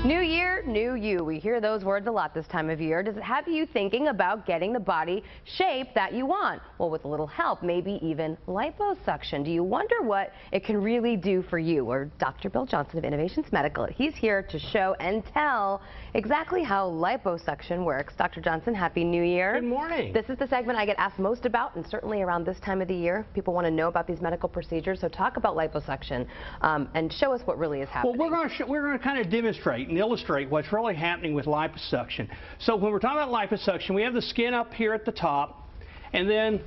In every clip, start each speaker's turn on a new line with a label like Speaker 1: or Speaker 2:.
Speaker 1: New year, new you. We hear those words a lot this time of year. Does it have you thinking about getting the body shape that you want? Well, with a little help, maybe even liposuction. Do you wonder what it can really do for you? Or Dr. Bill Johnson of Innovations Medical. He's here to show and tell exactly how liposuction works. Dr. Johnson, Happy New Year.
Speaker 2: Good morning.
Speaker 1: This is the segment I get asked most about, and certainly around this time of the year, people want to know about these medical procedures. So talk about liposuction and show us what really is happening.
Speaker 2: Well, we're going to kind of demonstrate and illustrate what's really happening with liposuction. So when we're talking about liposuction, we have the skin up here at the top, and then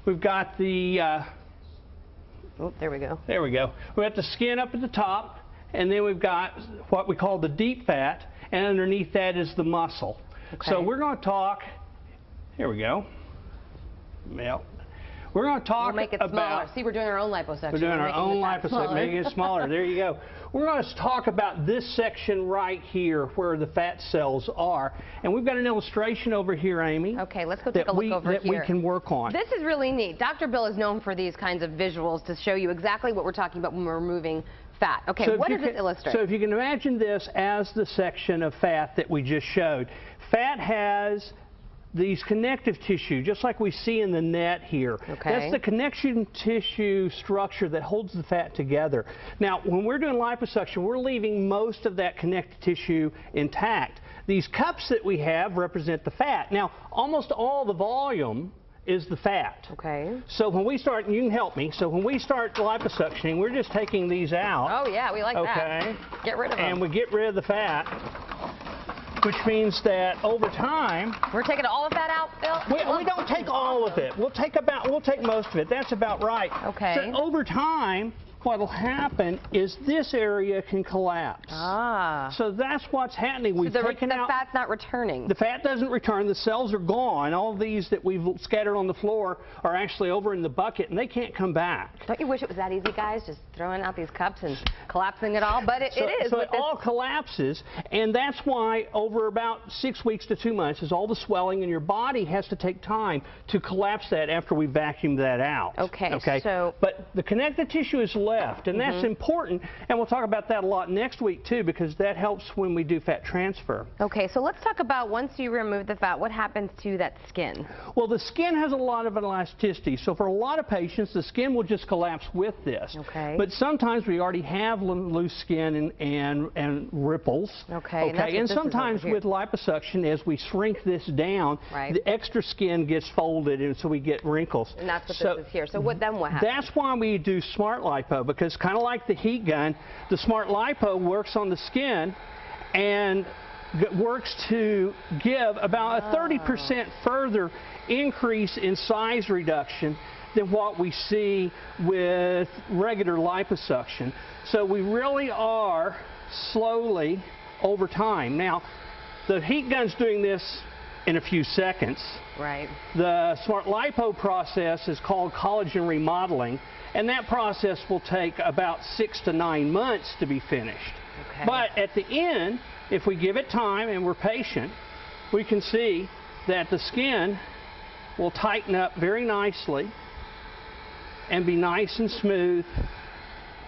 Speaker 2: we've got the
Speaker 1: oh, there we go.
Speaker 2: There we go. We have the skin up at the top, and then we've got what we call the deep fat, and underneath that is the muscle.
Speaker 1: Okay.
Speaker 2: So we're going to talk. Here we go. Well, we're going to talk
Speaker 1: we'll make it
Speaker 2: about.
Speaker 1: Smaller. See, we're doing our own liposuction.
Speaker 2: We're doing our own liposuction, making it smaller. There you go. We're going to talk about this section right here where the fat cells are. And we've got an illustration over here, Amy.
Speaker 1: Okay, let's go take a look over here.
Speaker 2: That we can work on.
Speaker 1: This is really neat. Dr. Bill is known for these kinds of visuals to show you exactly what we're talking about when we're removing fat. Okay, so what does this illustrate?
Speaker 2: So if you can imagine this as the section of fat that we just showed. Fat has these connective tissue, just like we see in the net here.
Speaker 1: Okay.
Speaker 2: That's the connection tissue structure that holds the fat together. Now, when we're doing liposuction, we're leaving most of that connective tissue intact. These cups that we have represent the fat. Now, almost all the volume is the fat.
Speaker 1: Okay.
Speaker 2: So when we start, and you can help me, so when we start liposuctioning, we're just taking these out.
Speaker 1: Oh yeah, we like that.
Speaker 2: Okay.
Speaker 1: Get rid of them.
Speaker 2: And we get rid of the fat, which means that over time
Speaker 1: we're taking all of that out, Bill?
Speaker 2: We don't take all of it. We'll take most of it. That's about right.
Speaker 1: Okay.
Speaker 2: So over time, what will happen is this area can collapse.
Speaker 1: Ah.
Speaker 2: So that's what's happening. We've taken out.
Speaker 1: The fat's not returning.
Speaker 2: The fat doesn't return. The cells are gone. All of these that we've scattered on the floor are actually over in the bucket, and they can't come back.
Speaker 1: Don't you wish it was that easy, guys? Just throwing out these cups and collapsing it all? But it is.
Speaker 2: So it all collapses, and that's why over about 6 weeks to 2 months is all the swelling, and your body has to take time to collapse that after we vacuum that out.
Speaker 1: Okay. So.
Speaker 2: But the connective tissue is left, and that's important, and we'll talk about that a lot next week too, because that helps when we do fat transfer.
Speaker 1: Okay, so let's talk about once you remove the fat, what happens to that skin?
Speaker 2: Well, the skin has a lot of elasticity, so for a lot of patients, the skin will just collapse with this.
Speaker 1: Okay.
Speaker 2: But sometimes we already have loose skin and ripples.
Speaker 1: Okay.
Speaker 2: And sometimes with liposuction, as we shrink this down, the extra skin gets folded, and so we get wrinkles.
Speaker 1: And that's what this is here. So then what happens?
Speaker 2: That's why we do smart lipo, because kind of like the heat gun, the smart lipo works on the skin and works to give about a 30% further increase in size reduction than what we see with regular liposuction. So we really are slowly over time. Now, the heat gun's doing this in a few seconds.
Speaker 1: Right.
Speaker 2: The smart lipo process is called collagen remodeling, and that process will take about 6 to 9 months to be finished.
Speaker 1: Okay.
Speaker 2: But at the end, if we give it time and we're patient, we can see that the skin will tighten up very nicely and be nice and smooth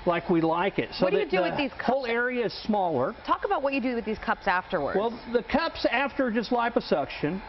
Speaker 2: like we like it. So
Speaker 1: what do you do with these cups?
Speaker 2: The whole area is smaller.
Speaker 1: Talk about what you do with these cups afterwards.
Speaker 2: Well, the cups after just liposuction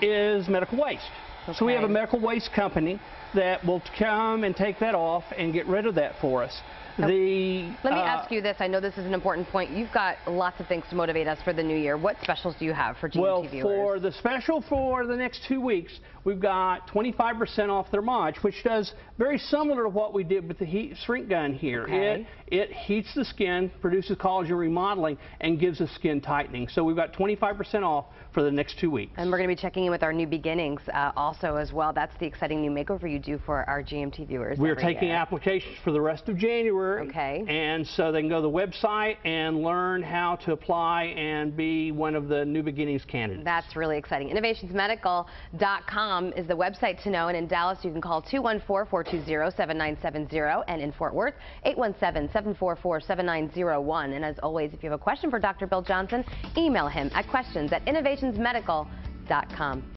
Speaker 2: is medical waste. Okay. So we have a medical waste company that will come and take that off and get rid of that for us.
Speaker 1: Let me ask you this. I know this is an important point. You've got lots of things to motivate us for the new year. What specials do you have for GMT viewers?
Speaker 2: Well, for the special for the next 2 weeks, we've got 25% off Thermage, which does very similar to what we did with the heat shrink gun here.
Speaker 1: Okay.
Speaker 2: It heats the skin, produces collagen remodeling, and gives us skin tightening. So we've got 25% off for the next 2 weeks.
Speaker 1: And we're going to be checking in with our new beginnings also as well. That's the exciting new makeover you do for our GMT viewers.
Speaker 2: We're taking applications for the rest of January.
Speaker 1: Okay.
Speaker 2: And so they can go to the website and learn how to apply and be one of the new beginnings candidates.
Speaker 1: That's really exciting. Innovationsmedical.com is the website to know. And in Dallas, you can call 214-420-7970. And in Fort Worth, 817-744-7901. And as always, if you have a question for Dr. Bill Johnson, email him at questions@innovationsmedical.com.